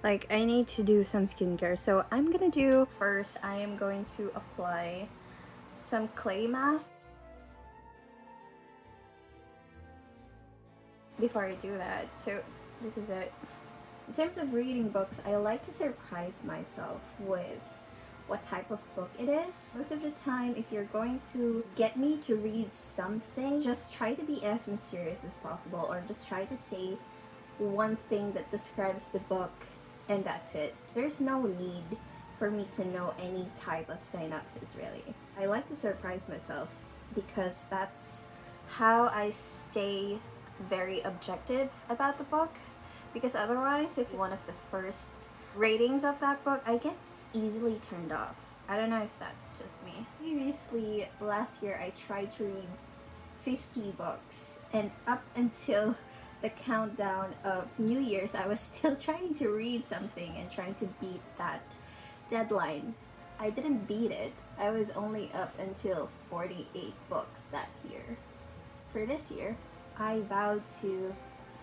Like, I need to do some skincare. So I'm gonna do first, I am going to apply some clay mask. Before I do that, so this is it. In terms of reading books, I like to surprise myself with what type of book it is. Most of the time, if you're going to get me to read something, just try to be as mysterious as possible, or just try to say one thing that describes the book, and that's it. There's no need for me to know any type of synopsis, really. I like to surprise myself because that's how I stay very objective about the book, because otherwise, if one of the first ratings of that book, I get easily turned off. I don't know if that's just me. Previously, last year, I tried to read 50 books, and up until the countdown of New Year's, I was still trying to read something and trying to beat that deadline. I didn't beat it. I was only up until 48 books that year. For this year, I vowed to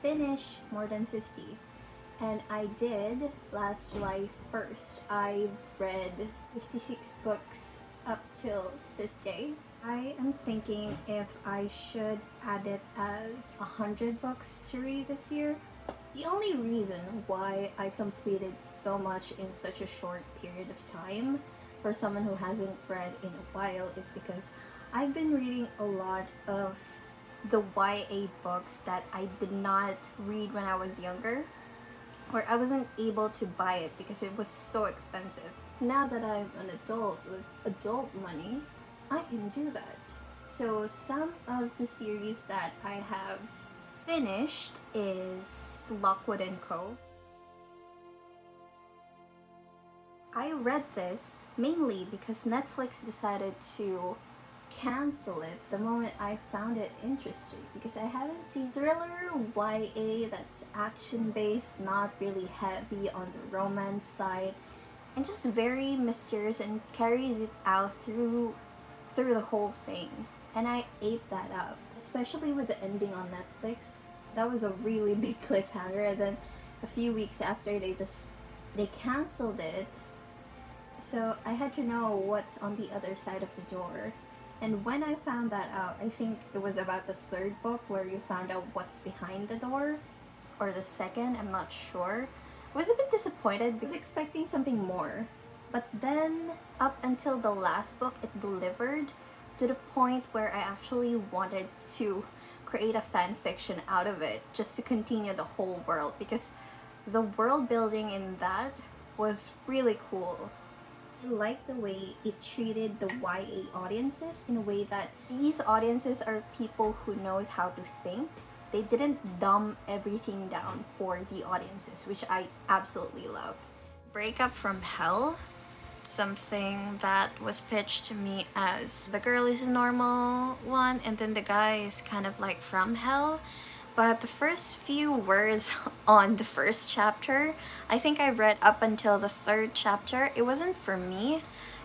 finish more than 50. And I did last July 1st. I've read 56 books up till this day. I am thinking if I should add it as 100 books to read this year. The only reason why I completed so much in such a short period of time for someone who hasn't read in a while is because I've been reading a lot of the YA books that I did not read when I was younger, or I wasn't able to buy it because it was so expensive. Now that I'm an adult with adult money, I can do that. So some of the series that I have finished is Lockwood and Co. I read this mainly because Netflix decided to cancel it the moment I found it interesting, because I haven't seen thriller YA that's action based, not really heavy on the romance side, and just very mysterious and carries it out through the whole thing. And I ate that up, especially with the ending on Netflix. That was a really big cliffhanger, and then a few weeks after they canceled it. So I had to know what's on the other side of the door. And when I found that out, I think it was about the third book where you found out what's behind the door, or the second, I'm not sure. I was a bit disappointed because I was expecting something more. But then, up until the last book, it delivered to the point where I actually wanted to create a fan fiction out of it just to continue the whole world, because the world building in that was really cool. I like the way it treated the YA audiences in a way that these audiences are people who knows how to think. They didn't dumb everything down for the audiences, which I absolutely love. Breakup from Hell, something that was pitched to me as the girl is a normal one and then the guy is kind of like from hell. But the first few words on the first chapter, I think I read up until the third chapter, it wasn't for me.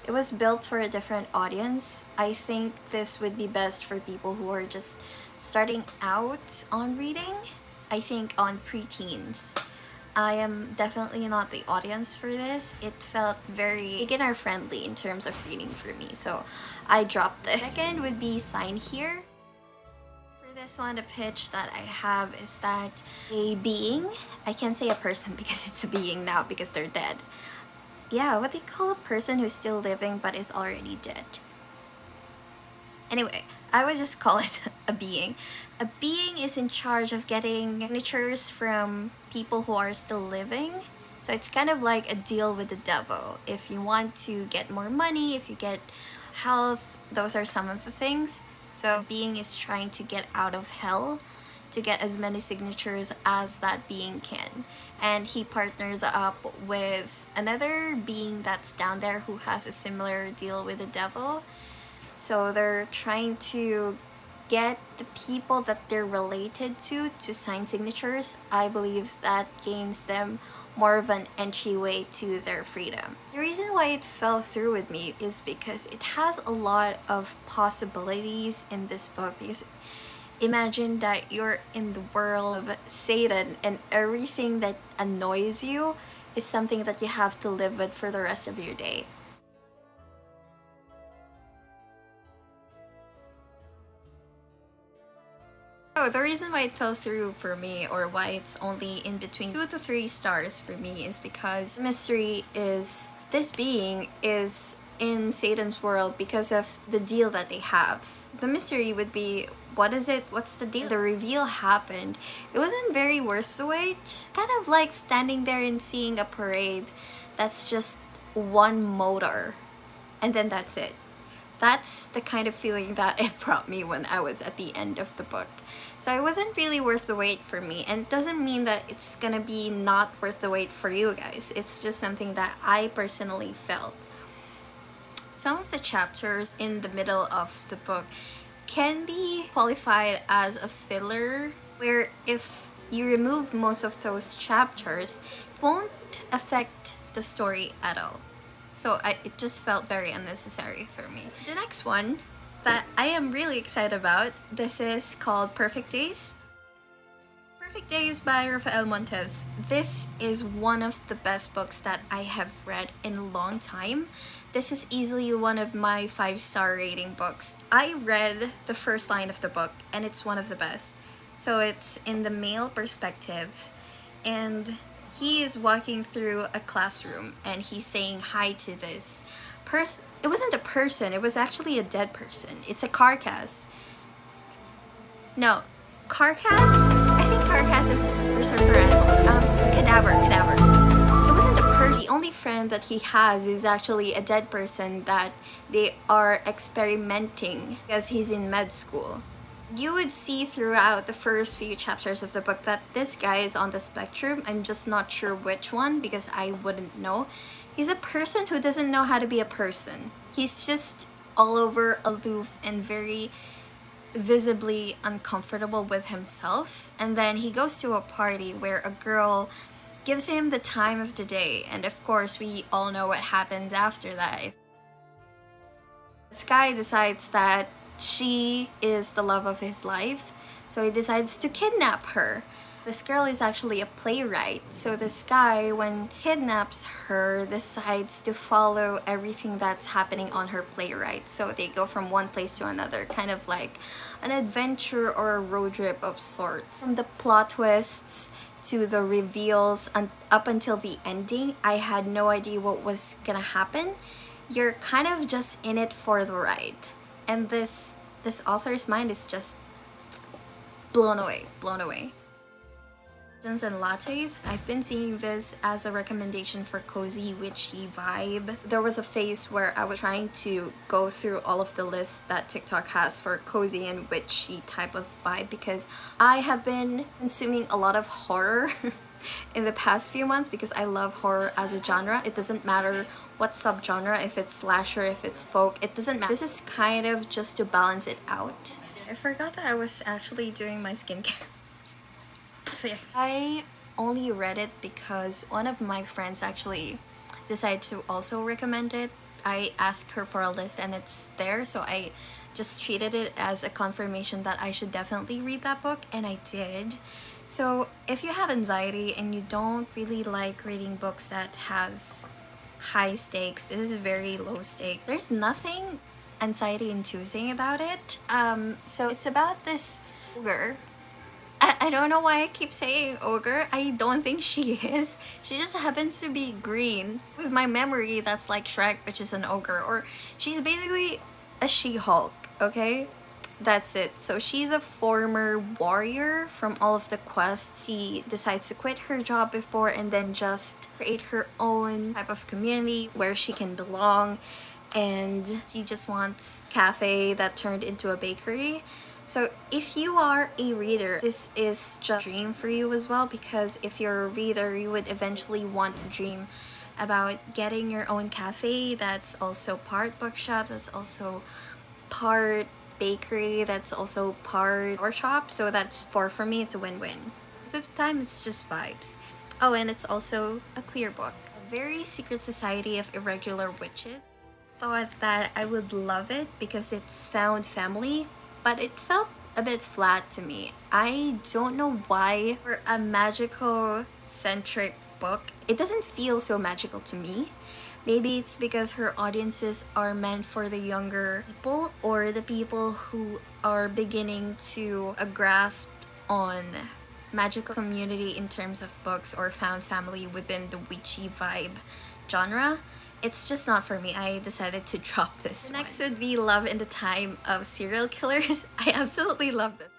It was built for a different audience. I think this would be best for people who are just starting out on reading. I think on preteens. I am definitely not the audience for this. It felt very beginner friendly in terms of reading for me, so I dropped this. Second would be Sign Here. For this one, the pitch that I have is that a being, I can't say a person because it's a being now because they're dead. Yeah, what they call a person who's still living but is already dead. Anyway, I would just call it a being. A being is in charge of getting signatures from people who are still living. So it's kind of like a deal with the devil. If you want to get more money, if you get health, those are some of the things. So a being is trying to get out of hell to get as many signatures as that being can. And he partners up with another being that's down there who has a similar deal with the devil. So they're trying to get the people that they're related to sign signatures. I believe that gains them more of an entryway to their freedom. The reason why it fell through with me is because it has a lot of possibilities in this book. Because imagine that you're in the world of Satan and everything that annoys you is something that you have to live with for the rest of your day. Oh, the reason why it fell through for me, or why it's only in between 2 to 3 stars for me, is because the mystery is this being is in Satan's world because of the deal that they have. The mystery would be, what is it? What's the deal? The reveal happened. It wasn't very worth the wait. Kind of like standing there and seeing a parade that's just one motor, and then that's it. That's the kind of feeling that it brought me when I was at the end of the book. So it wasn't really worth the wait for me, and it doesn't mean that it's gonna be not worth the wait for you guys. It's just something that I personally felt. Some of the chapters in the middle of the book can be qualified as a filler, where if you remove most of those chapters, it won't affect the story at all. So it just felt very unnecessary for me. The next one that I am really excited about, this is called Perfect Days. Perfect Days by Rafael Montes. This is one of the best books that I have read in a long time. This is easily one of my 5-star rating books. I read the first line of the book and it's one of the best. So it's in the male perspective, and he is walking through a classroom and he's saying hi to this person. It wasn't a person, it was actually a dead person. It's a carcass. No, carcass? I think carcass is reserved for animals. Cadaver. It wasn't a person. The only friend that he has is actually a dead person that they are experimenting because he's in med school. You would see throughout the first few chapters of the book that this guy is on the spectrum. I'm just not sure which one because I wouldn't know. He's a person who doesn't know how to be a person. He's just all over aloof and very visibly uncomfortable with himself. And then he goes to a party where a girl gives him the time of the day, and of course we all know what happens after that. This guy decides that she is the love of his life, so he decides to kidnap her. This girl is actually a playwright, so this guy, when kidnaps her, decides to follow everything that's happening on her playwright. So they go from one place to another, kind of like an adventure or a road trip of sorts. From the plot twists to the reveals and up until the ending, I had no idea what was gonna happen. You're kind of just in it for the ride. And this author's mind is just blown away. And lattes. I've been seeing this as a recommendation for cozy witchy vibe. There was a phase where I was trying to go through all of the lists that TikTok has for cozy and witchy type of vibe because I have been consuming a lot of horror in the past few months because I love horror as a genre. It doesn't matter what subgenre, if it's slasher, if it's folk, it doesn't matter. This is kind of just to balance it out. I forgot that I was actually doing my skincare. I only read it because one of my friends actually decided to also recommend it. I asked her for a list and it's there, so I just treated it as a confirmation that I should definitely read that book, and I did. So if you have anxiety and you don't really like reading books that has high stakes, this is very low stakes. There's nothing anxiety inducing about it. So it's about this ogre. I don't know why I keep saying ogre. I don't think she is. She just happens to be green. With my memory, that's like Shrek, which is an ogre. Or she's basically a She-Hulk, okay? That's it. So she's a former warrior from all of the quests. She decides to quit her job before and then just create her own type of community where she can belong. And she just wants a cafe that turned into a bakery. So if you are a reader, this is just a dream for you as well, because if you're a reader, you would eventually want to dream about getting your own cafe that's also part bookshop, that's also part bakery, that's also part workshop. So that's for me, it's a win-win. Most of the time, it's just vibes. Oh, and it's also a queer book. A very secret society of irregular witches. Thought that I would love it because it's sound family, but it felt a bit flat to me. I don't know why. For a magical centric book, it doesn't feel so magical to me. Maybe it's because her audiences are meant for the younger people or the people who are beginning to grasp on magical community in terms of books or found family within the witchy vibe genre. It's just not for me. I decided to drop this one. Next would be Love in the Time of Serial Killers. I absolutely love this.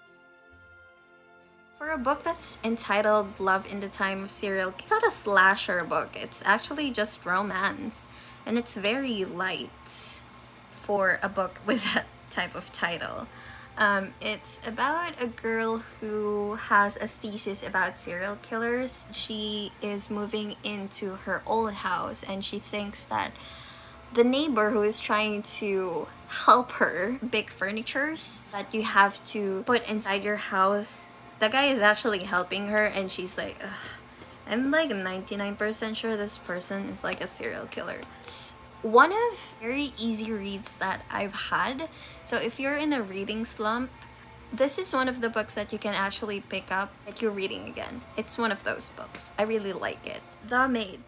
For a book that's entitled Love in the Time of Serial Killers, it's not a slasher book. It's actually just romance. And it's very light for a book with that type of title. It's about a girl who has a thesis about serial killers. She is moving into her old house and she thinks that the neighbor who is trying to help her pick furnitures that you have to put inside your house, the guy is actually helping her and she's like, ugh, I'm like 99% sure this person is like a serial killer. It's one of very easy reads that I've had. So if you're in a reading slump, this is one of the books that you can actually pick up like you're reading again. It's one of those books. I really like it. The Maid.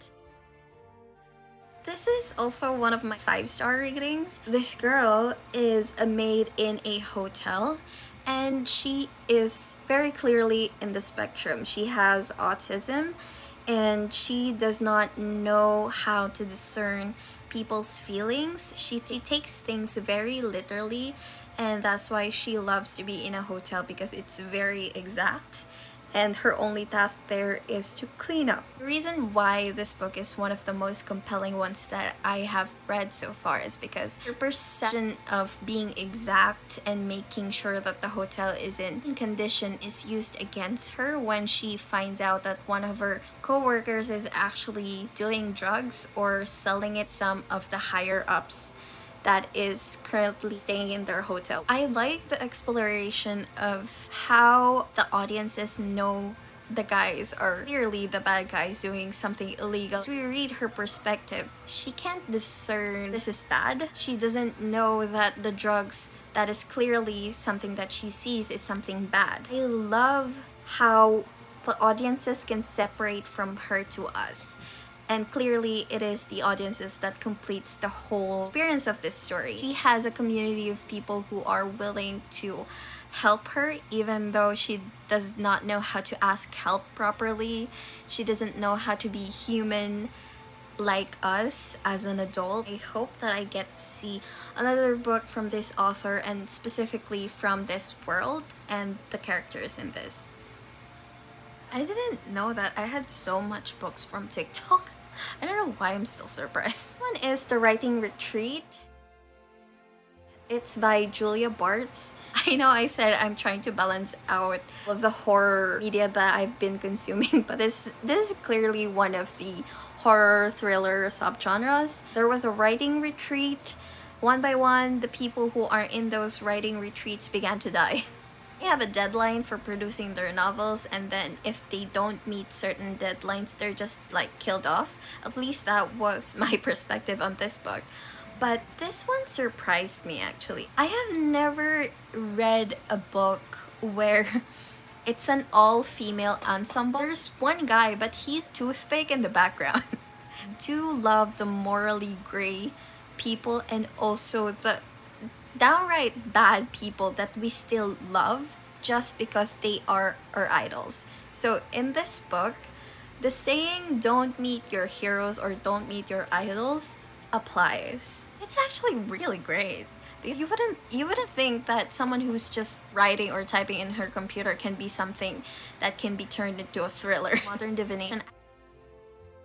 This is also one of my 5-star ratings. This girl is a maid in a hotel and she is very clearly in the spectrum. She has autism and she does not know how to discern people's feelings. She takes things very literally, and that's why she loves to be in a hotel because it's very exact and her only task there is to clean up. The reason why this book is one of the most compelling ones that I have read so far is because her perception of being exact and making sure that the hotel is in condition is used against her when she finds out that one of her co-workers is actually doing drugs or selling it to some of the higher ups that is currently staying in their hotel. I like the exploration of how the audiences know the guys are clearly the bad guys doing something illegal. As we read her perspective, she can't discern this is bad. She doesn't know that the drugs that is clearly something that she sees is something bad. I love how the audiences can separate from her to us. And clearly it is the audiences that completes the whole experience of this story. She has a community of people who are willing to help her even though she does not know how to ask help properly. She doesn't know how to be human like us as an adult. I hope that I get to see another book from this author and specifically from this world and the characters in this. I didn't know that I had so much books from TikTok. I don't know why I'm still surprised. This one is The Writing Retreat. It's by Julia Bartz. I know I said I'm trying to balance out all of the horror media that I've been consuming, but this is clearly one of the horror thriller subgenres. There was a writing retreat. One by one, the people who are in those writing retreats began to die. They have a deadline for producing their novels, and then if they don't meet certain deadlines, they're just like killed off. At least that was my perspective on this book. But this one surprised me actually. I have never read a book where it's an all-female ensemble. There's one guy, but he's toothpick in the background. I do love the morally gray people and also the downright bad people that we still love just because they are our idols. So in this book, the saying don't meet your heroes or don't meet your idols applies. It's actually really great because you wouldn't think that someone who's just writing or typing in her computer can be something that can be turned into a thriller. Modern divination.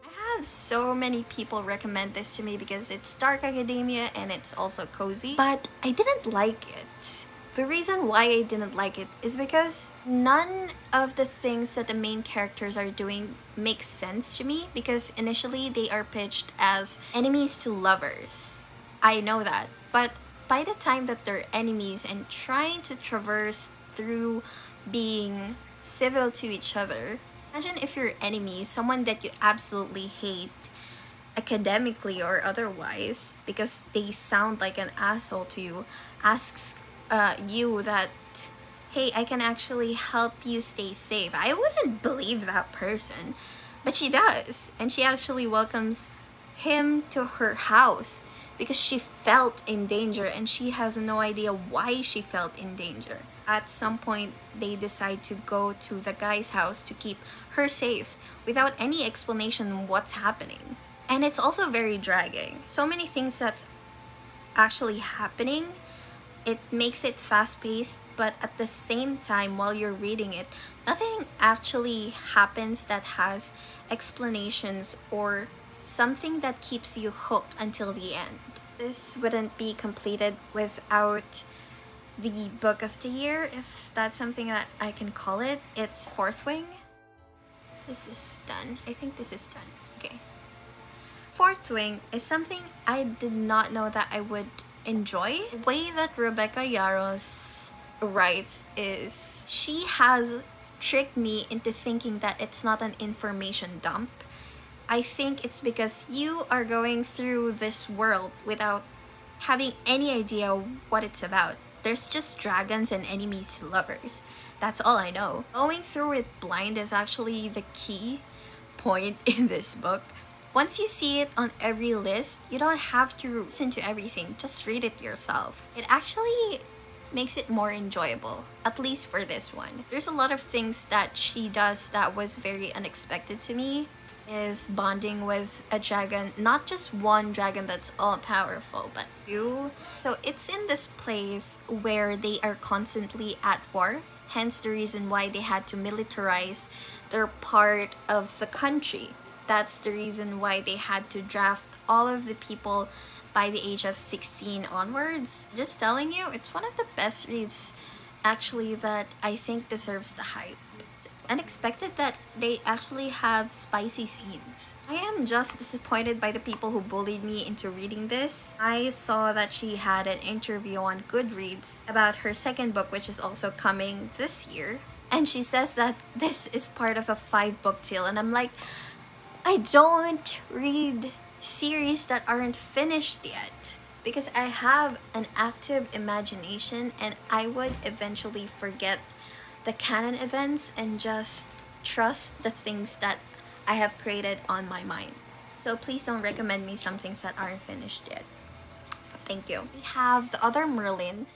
I have so many people recommend this to me because it's dark academia and it's also cozy, but I didn't like it. The reason why I didn't like it is because none of the things that the main characters are doing makes sense to me, because initially they are pitched as enemies to lovers. I know that, but by the time that they're enemies and trying to traverse through being civil to each other, imagine if your enemy, someone that you absolutely hate academically or otherwise because they sound like an asshole to you, asks you that, hey, I can actually help you stay safe. I wouldn't believe that person. But she does, and she actually welcomes him to her house because she felt in danger and she has no idea why she felt in danger. At some point, they decide to go to the guy's house to keep her safe without any explanation on what's happening. And it's also very dragging. So many things that's actually happening. It makes it fast-paced, but at the same time, while you're reading it, nothing actually happens that has explanations or something that keeps you hooked until the end. This wouldn't be completed without the book of the year, if that's something that I can call it. It's Fourth Wing. This is done. I think this is done. Okay. Fourth Wing is something I did not know that I would enjoy. The way that Rebecca Yarros writes is she has tricked me into thinking that it's not an information dump. I think it's because you are going through this world without having any idea what it's about. There's just dragons and enemies to lovers. That's all I know. Going through it blind is actually the key point in this book. Once you see it on every list, you don't have to listen to everything, just read it yourself. It actually makes it more enjoyable, at least for this one. There's a lot of things that she does that was very unexpected to me. Is bonding with a dragon, not just one dragon that's all powerful, but two. So it's in this place where they are constantly at war, hence the reason why they had to militarize their part of the country. That's the reason why they had to draft all of the people by the age of 16 onwards. Just telling you, it's one of the best reads actually that I think deserves the hype. It's unexpected that they actually have spicy scenes. I am just disappointed by the people who bullied me into reading this. I saw that she had an interview on Goodreads about her second book, which is also coming this year. And she says that this is part of a 5-book deal. And I'm like, I don't read series that aren't finished yet because I have an active imagination and I would eventually forget the canon events and just trust the things that I have created on my mind. So please don't recommend me some things that aren't finished yet. Thank you. We have the other Merlin.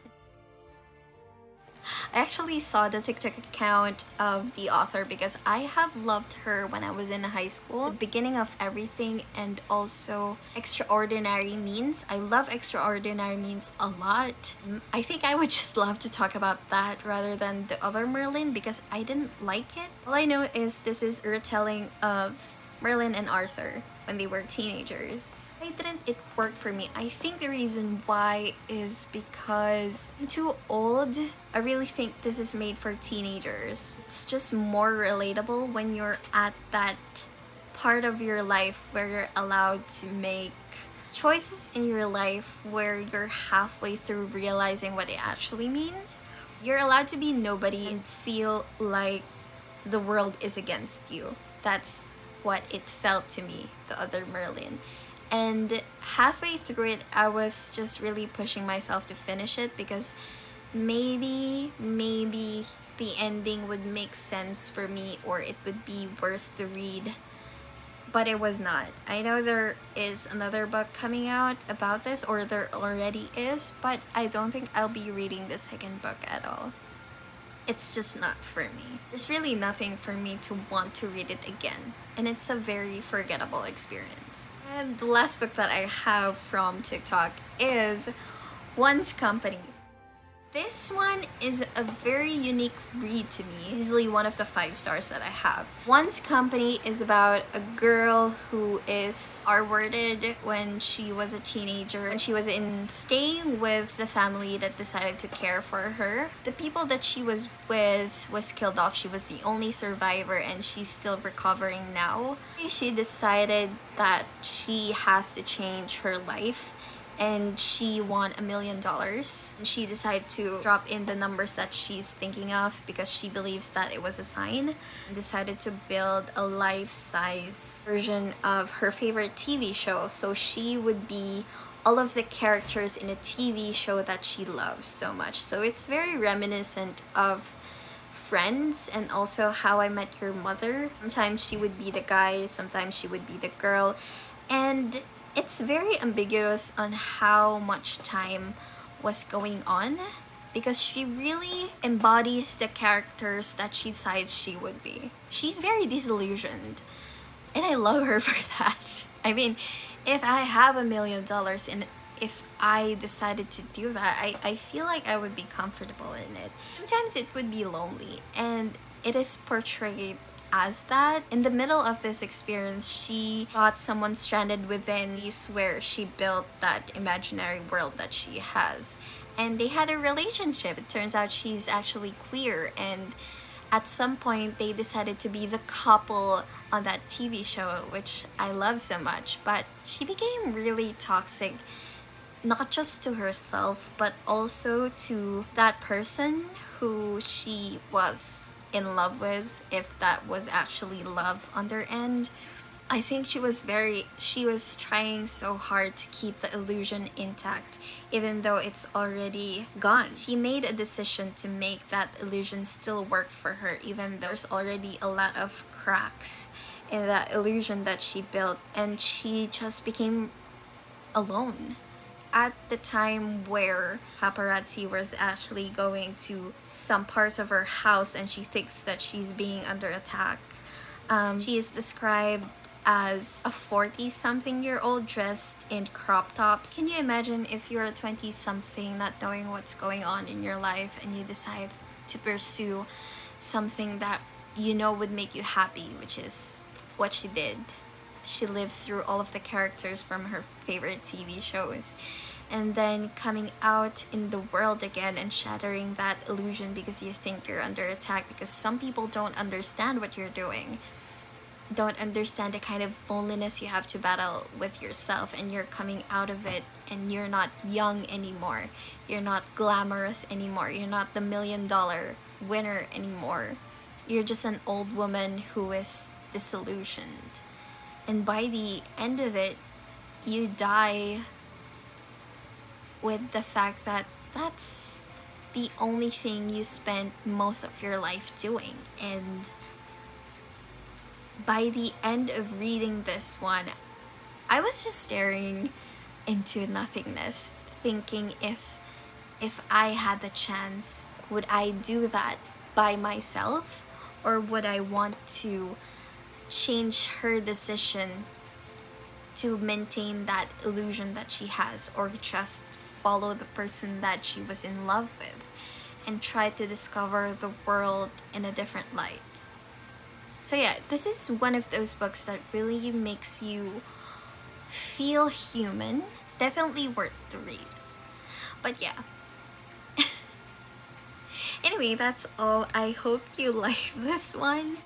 I actually saw the TikTok account of the author because I have loved her when I was in high school. The beginning of everything and also Extraordinary Means. I love Extraordinary Means a lot. I think I would just love to talk about that rather than the other Merlin because I didn't like it. All I know is this is a retelling of Merlin and Arthur when they were teenagers. Why didn't it work for me? I think the reason why is because I'm too old. I really think this is made for teenagers. It's just more relatable when you're at that part of your life where you're allowed to make choices in your life where you're halfway through realizing what it actually means. You're allowed to be nobody and feel like the world is against you. That's what it felt to me, the other Merlin. And halfway through it, I was just really pushing myself to finish it because maybe the ending would make sense for me or it would be worth the read. But it was not. I know there is another book coming out about this, or there already is, but I don't think I'll be reading the second book at all. It's just not for me. There's really nothing for me to want to read it again. And it's a very forgettable experience. And the last book that I have from TikTok is One's Company. This one is a very unique read to me. Easily one of the 5 stars that I have. One's Company is about a girl who is R-worded when she was a teenager and she was staying with the family that decided to care for her. The people that she was with was killed off. She was the only survivor and she's still recovering now. She decided that she has to change her life. And she won $1 million. She decided to drop in the numbers that she's thinking of because she believes that it was a sign. And decided to build a life-size version of her favorite TV show. So she would be all of the characters in a TV show that she loves so much. So it's very reminiscent of Friends and also How I Met Your Mother. Sometimes she would be the guy, sometimes she would be the girl, and it's very ambiguous on how much time was going on because she really embodies the characters that she says she would be. She's very disillusioned, and I love her for that. I mean, if I have $1 million and if I decided to do that, I feel like I would be comfortable in it. Sometimes it would be lonely, and it is portrayed as that. In the middle of this experience, she got someone stranded within this where she built that imaginary world that she has. And they had a relationship. It turns out she's actually queer, and at some point they decided to be the couple on that TV show, which I love so much. But she became really toxic, not just to herself, but also to that person who she was in love with, if that was actually love on their end. I think she was trying so hard to keep the illusion intact, even though it's already gone. She made a decision to make that illusion still work for her, even though there's already a lot of cracks in that illusion that she built, and she just became alone. At the time where paparazzi was actually going to some parts of her house and she thinks that she's being under attack, she is described as a 40-something-year-old dressed in crop tops. Can you imagine if you're a 20-something not knowing what's going on in your life and you decide to pursue something that you know would make you happy, which is what she did. She lived through all of the characters from her favorite TV shows, and then coming out in the world again and shattering that illusion because you think you're under attack, because some people don't understand what you're doing, don't understand the kind of loneliness you have to battle with yourself, and you're coming out of it and you're not young anymore, you're not glamorous anymore, you're not the $1 million winner anymore, you're just an old woman who is disillusioned. And by the end of it, you die with the fact that that's the only thing you spent most of your life doing. And by the end of reading this one, I was just staring into nothingness, thinking if I had the chance, would I do that by myself, or would I want to change her decision to maintain that illusion that she has, or just follow the person that she was in love with and try to discover the world in a different light. So yeah, this is one of those books that really makes you feel human. Definitely worth the read. But yeah. Anyway, that's all. I hope you like this one.